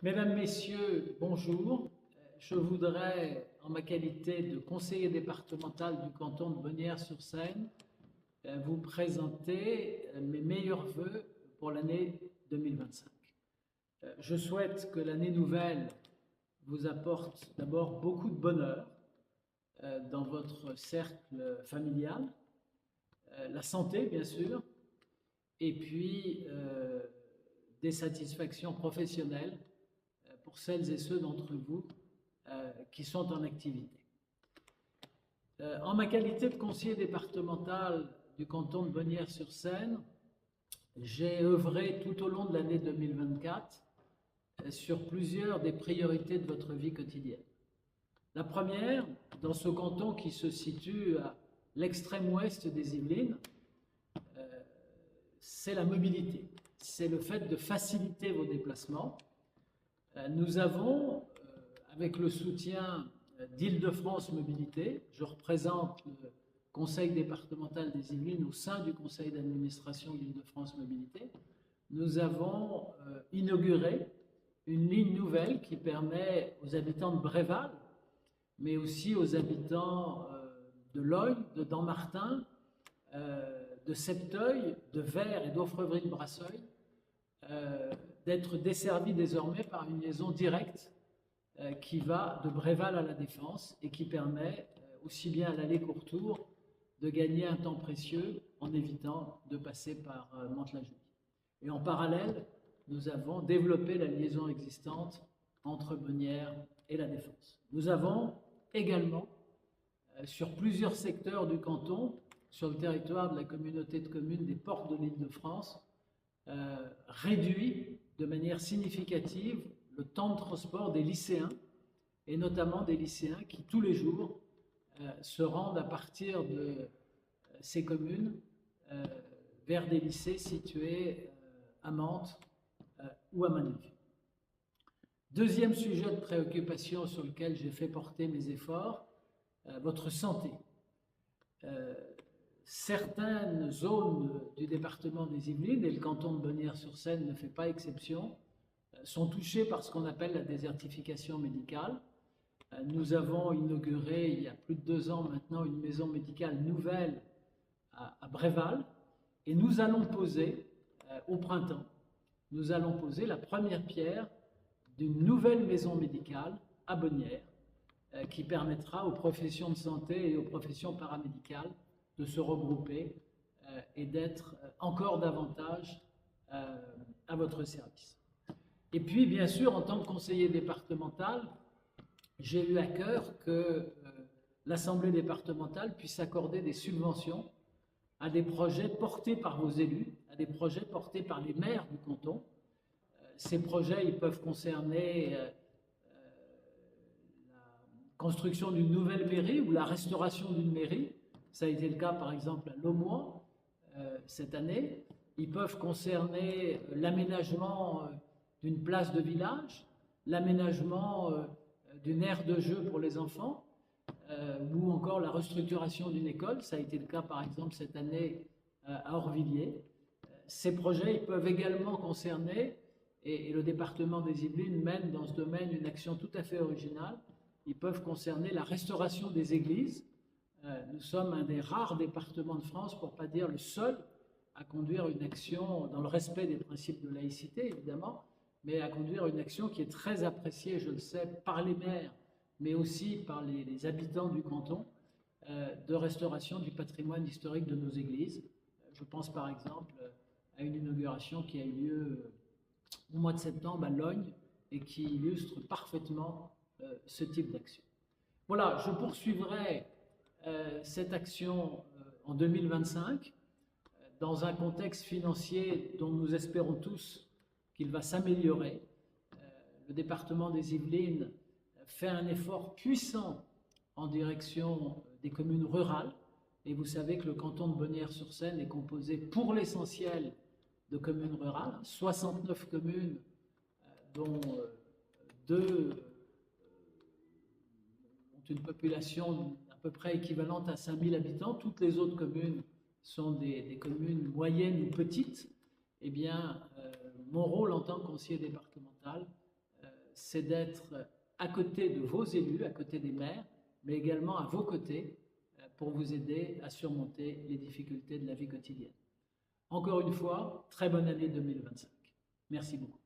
Mesdames, Messieurs, bonjour. Je voudrais, en ma qualité de conseiller départemental du canton de Bonnières-sur-Seine, vous présenter mes meilleurs vœux pour l'année 2025. Je souhaite que l'année nouvelle vous apporte d'abord beaucoup de bonheur dans votre cercle familial, la santé bien sûr, et puis des satisfactions professionnelles pour celles et ceux d'entre vous qui sont en activité. En ma qualité de conseiller départemental du canton de Bonnières-sur-Seine, j'ai œuvré tout au long de l'année 2024 sur plusieurs des priorités de votre vie quotidienne. La première, dans ce canton qui se situe à l'extrême ouest des Yvelines, c'est la mobilité. C'est le fait de faciliter vos déplacements. Nous avons, avec le soutien d'Île-de-France Mobilité, je représente le conseil départemental des Yvelines au sein du conseil d'administration d'Île-de-France Mobilité, nous avons inauguré une ligne nouvelle qui permet aux habitants de Bréval, mais aussi aux habitants de Logne, de Dammartin, de Septeuil, de Vert et d'Aufreville-Brasseuil, d'être desservis désormais par une liaison directe qui va de Bréval à la Défense et qui permet aussi bien à l'aller-retour de gagner un temps précieux en évitant de passer par Mantes-la-Jolie. Et en parallèle, nous avons développé la liaison existante entre Bonnières et la Défense. Nous avons également, sur plusieurs secteurs du canton, sur le territoire de la communauté de communes des Portes de l'Île-de-France, réduit de manière significative le temps de transport des lycéens, et notamment des lycéens qui, tous les jours, se rendent à partir de ces communes vers des lycées situés à Mantes ou à Manille. Deuxième sujet de préoccupation sur lequel j'ai fait porter mes efforts, votre santé. Certaines zones du département des Yvelines, et le canton de Bonnières-sur-Seine ne fait pas exception, sont touchées par ce qu'on appelle la désertification médicale. Nous avons inauguré il y a plus de 2 ans maintenant une maison médicale nouvelle à Bréval, et nous allons poser au printemps, nous allons poser la première pierre d'une nouvelle maison médicale à Bonnières qui permettra aux professions de santé et aux professions paramédicales de se regrouper et d'être encore davantage à votre service. Et puis, bien sûr, en tant que conseiller départemental, j'ai eu à cœur que l'Assemblée départementale puisse accorder des subventions à des projets portés par vos élus, à des projets portés par les maires du canton. Ces projets, ils peuvent concerner la construction d'une nouvelle mairie ou la restauration d'une mairie. Ça a été le cas, par exemple, à Laumois cette année. Ils peuvent concerner l'aménagement d'une place de village, l'aménagement d'une aire de jeu pour les enfants, ou encore la restructuration d'une école. Ça a été le cas, par exemple, cette année à Orvilliers. Ces projets ils peuvent également concerner, et le département des Yvelines mène dans ce domaine une action tout à fait originale, ils peuvent concerner la restauration des églises. Nous sommes un des rares départements de France, pour ne pas dire le seul, à conduire une action dans le respect des principes de laïcité, évidemment, mais à conduire une action qui est très appréciée, je le sais, par les maires, mais aussi par les habitants du canton, de restauration du patrimoine historique de nos églises. Je pense par exemple à une inauguration qui a eu lieu au mois de septembre à Logne et qui illustre parfaitement ce type d'action. Voilà, je poursuivrai cette action en 2025 dans un contexte financier dont nous espérons tous qu'il va s'améliorer. Le département des Yvelines fait un effort puissant en direction des communes rurales, et vous savez que le canton de Bonnières-sur-Seine est composé pour l'essentiel de communes rurales, 69 communes dont 2 ont une population à peu près équivalente à 5000 habitants. Toutes les autres communes sont des communes moyennes ou petites. Eh bien, mon rôle en tant que conseiller départemental c'est d'être à côté de vos élus, à côté des maires, mais également à vos côtés pour vous aider à surmonter les difficultés de la vie quotidienne. Encore une fois, très bonne année 2025. Merci beaucoup.